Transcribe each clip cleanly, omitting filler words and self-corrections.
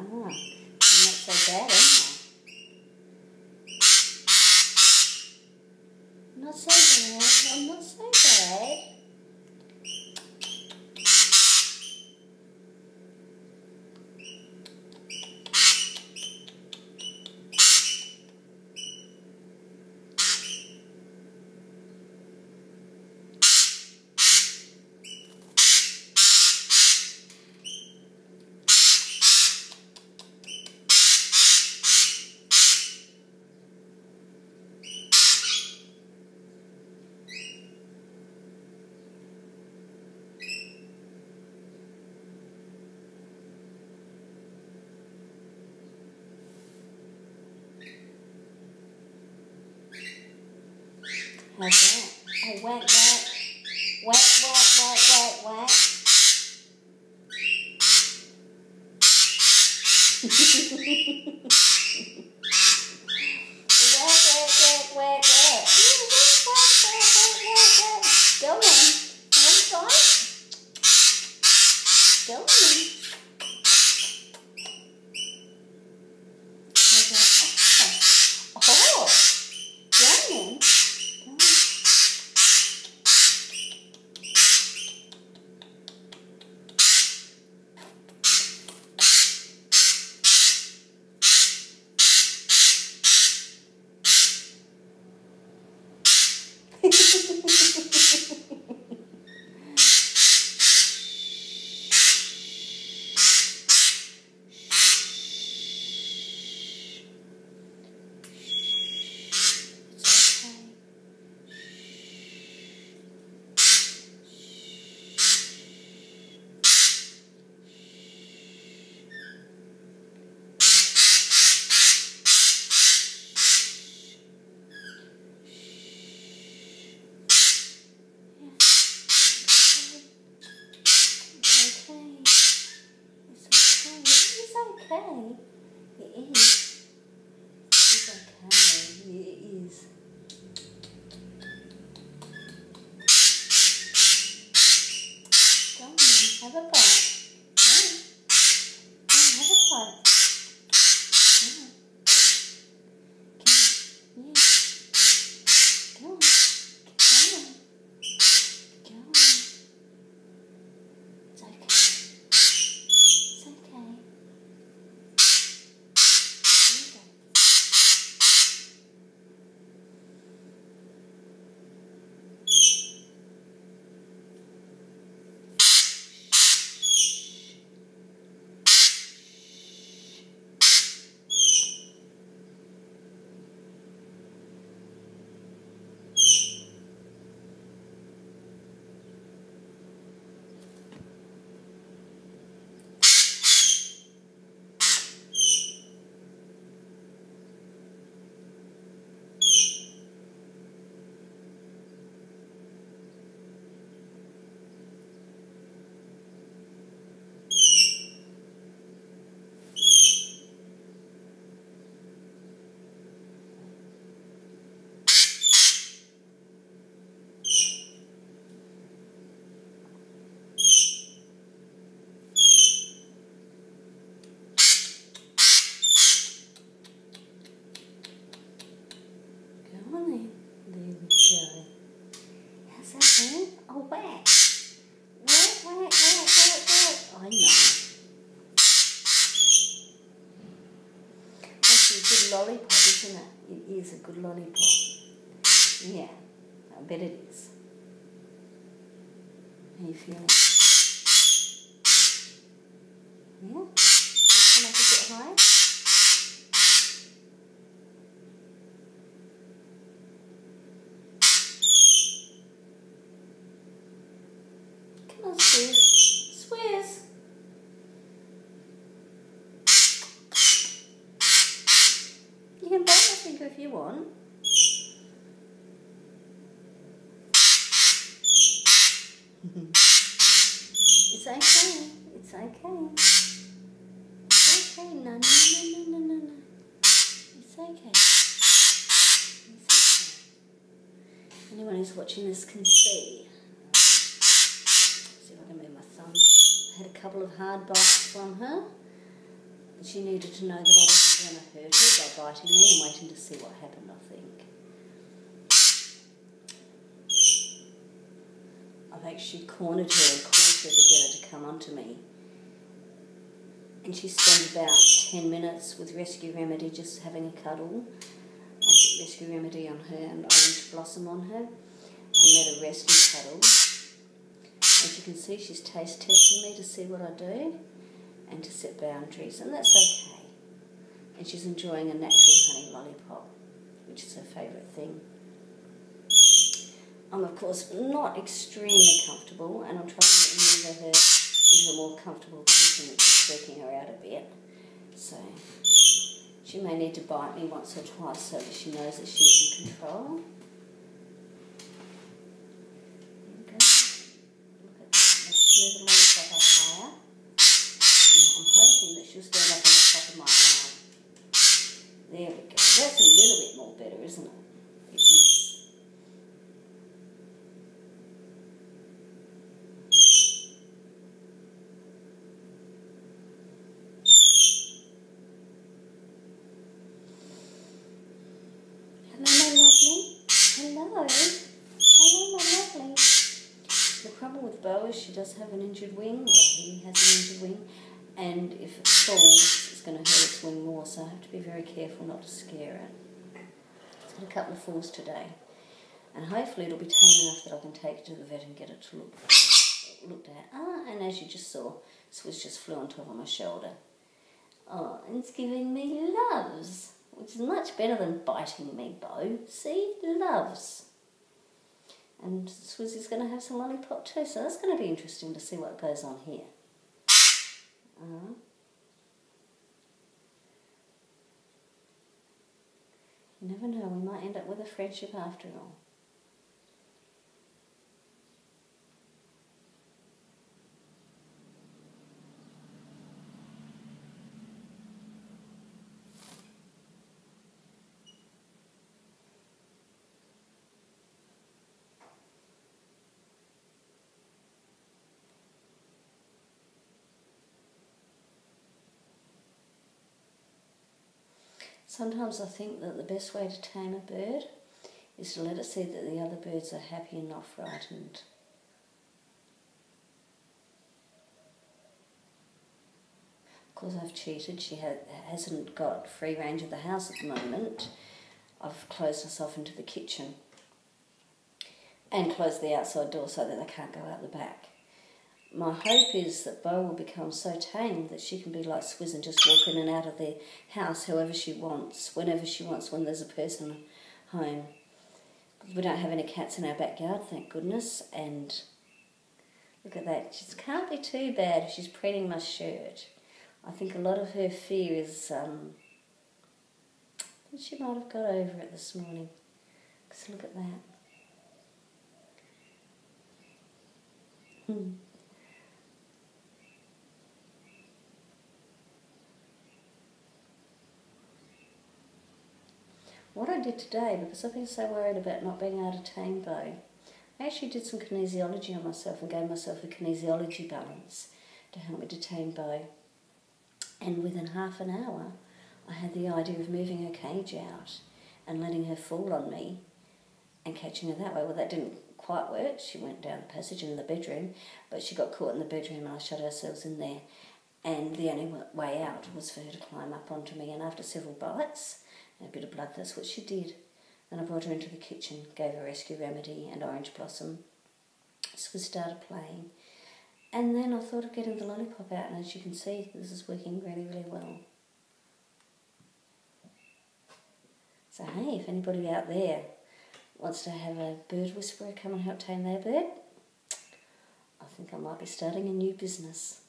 not so bad, isn't it? Not so bad. I'm not so bad. How's that? Oh, whack, whack. Whack, whack, whack, whack, whack. Whack, whack, whack, whack, whack. Go on. Hold tight. Go on. Oh, Jamie. Okay. It is. It's okay. It is. Go on, have a bite. Go on. Go on, have a bite. Go on. Go on. Go on. Go on. Go on. It's okay. It's okay. Oh, whack. Whack, whack, whack, whack, whack. I know. That's a good lollipop, isn't it? It is a good lollipop. Yeah, I bet it is. How you feeling? Yeah? Come up a bit high? Come on, Swiz. Swiz. You can bite my finger if you want. It's okay. It's okay. It's okay. No, no, no, no, no, no, no. It's okay. It's okay. Anyone who's watching this can see. See if I can move my thumb. I had a couple of hard bites from her. She needed to know that I wasn't going to hurt her by biting me and waiting to see what happened, I think. I've actually cornered her and caused her to get her to come onto me. And she spent about 10 minutes with Rescue Remedy just having a cuddle. I put Rescue Remedy on her and Orange Blossom on her and let her rest and cuddle. As you can see, she's taste testing me to see what I do and to set boundaries, and that's okay. And she's enjoying a natural honey lollipop, which is her favourite thing. I'm of course not extremely comfortable, and I'm trying to maneuver her into a more comfortable position, which is freaking her out a bit. So she may need to bite me once or twice so that she knows that she's in control. There we go. Look at that. Let's move the lollipop up higher. And I'm hoping that she'll stand up on the top of my arm. There we go. That's a little bit more better, isn't it? It is. Hello. Hello, my lovely. The problem with Beau is she does have an injured wing, or he has an injured wing, and if it falls, it's going to hurt its wing more, so I have to be very careful not to scare it. It's had a couple of falls today, and hopefully it'll be tame enough that I can take it to the vet and get it to looked at. And as you just saw, Swiz just flew on top of my shoulder. Oh, and it's giving me loves, which is much better than biting me, Beau. See? Loves. And Swiz is going to have some lollipop too, so that's going to be interesting to see what goes on here. You never know, we might end up with a friendship after all. Sometimes I think that the best way to tame a bird is to let it see that the other birds are happy and not frightened. Of course I've cheated. She hasn't got free range of the house at the moment. I've closed myself into the kitchen and closed the outside door so that they can't go out the back. My hope is that Beau will become so tame that she can be like Swiz and just walk in and out of the house however she wants, whenever she wants, when there's a person home. We don't have any cats in our backyard, thank goodness, and look at that. She can't be too bad if she's preening my shirt. I think a lot of her fear is, she might have got over it this morning, because look at that. What I did today, because I've been so worried about not being able to tame Beau, I actually did some kinesiology on myself and gave myself a kinesiology balance to help me to tame Beau. And within half an hour, I had the idea of moving her cage out and letting her fall on me and catching her that way. Well, that didn't quite work. She went down the passage in the bedroom, but she got caught in the bedroom and I shut ourselves in there. And the only way out was for her to climb up onto me, and after several bites, a bit of blood, that's what she did. Then I brought her into the kitchen, gave her Rescue Remedy and Orange Blossom. Swiz started playing. And then I thought of getting the lollipop out, and as you can see, this is working really, really well. So hey, if anybody out there wants to have a bird whisperer come and help tame their bird, I think I might be starting a new business.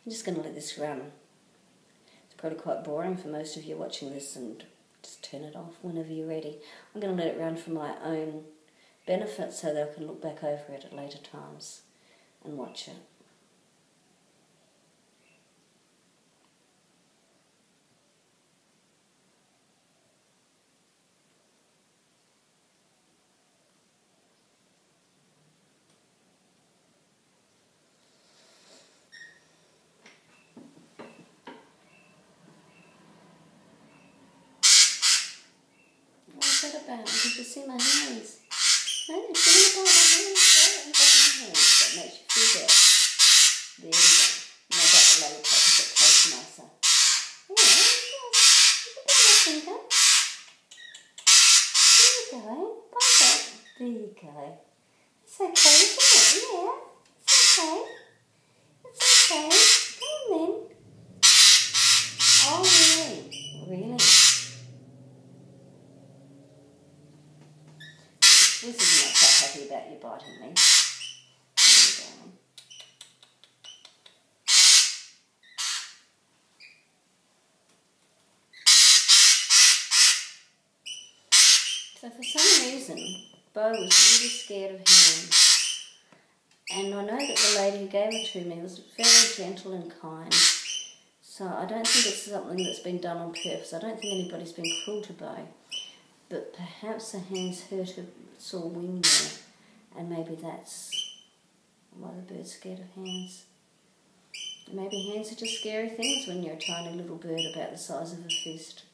I'm just going to let this run. Probably quite boring for most of you watching this, and just turn it off whenever you're ready. I'm going to let it run for my own benefit so that I can look back over it at later times and watch it. about? Did you see my hands? No, it's all about my hands. Right? About my hands. That makes you feel better. There we go. Now about the lollipop. Is it close nicer? Yeah, you can put my finger. There you go. Like that. There you go. It's okay, isn't it? Yeah. It's okay. It's okay. Go on then. Oh, really? Really? Swiz is not so happy about you biting me. There we go. So for some reason, Beau was really scared of hands. And I know that the lady who gave it to me was very gentle and kind. So I don't think it's something that's been done on purpose. I don't think anybody's been cruel to Beau. But perhaps the hands hurt a sore wing there. And maybe that's why the bird's scared of hands. Maybe hands are just scary things when you're a tiny little bird about the size of a fist.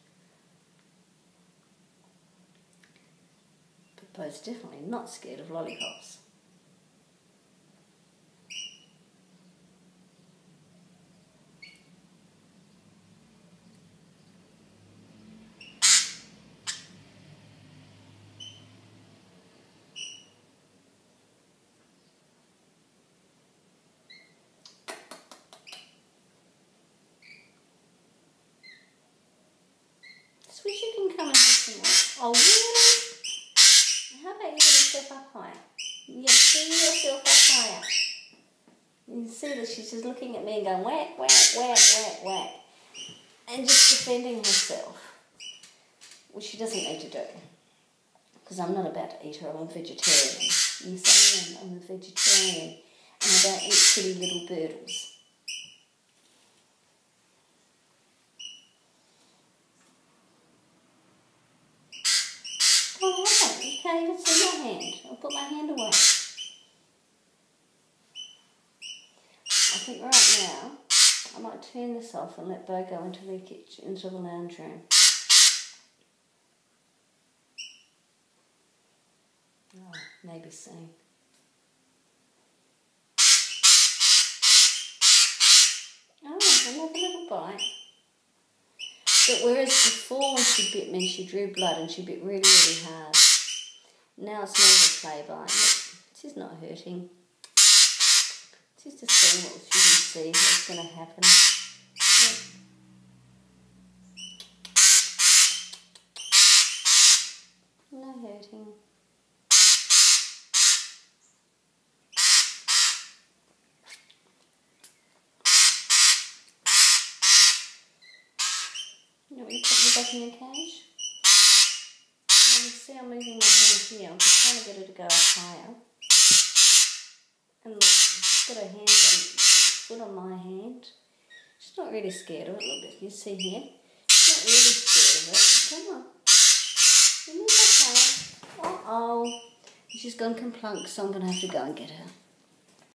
But Beau's definitely not scared of lollipops. Swiz, you can come and have some more. Oh, really? How about you get yourself up higher? Yeah, see yourself up higher. You can see that she's just looking at me and going whack, whack, whack, whack, whack. And just defending herself. Which she doesn't need to do. Because I'm not about to eat her, I'm a vegetarian. Yes, I am, I'm a vegetarian. And I don't eat pretty little birdles. Oh, I you can't even see my hand. I'll put my hand away. I think right now, I might turn this off and let Beau go into the kitchen, into the lounge room. Oh, maybe soon. Oh, another little bite. But whereas before when she bit me, she drew blood and she bit really, really hard. Now it's more of a play bite. Look, she's not hurting. She's just seeing what she can see, what's going to happen. Look. No hurting. You want me to put you back in your cage? Well, you see I'm moving my hand here. I'm just trying to get her to go up higher. And look, she's got her hand foot on my hand. She's not really scared of it. Look, you see here? She's not really scared of it. Come on. You move her tail. Uh-oh. She's gone complunk, so I'm going to have to go and get her.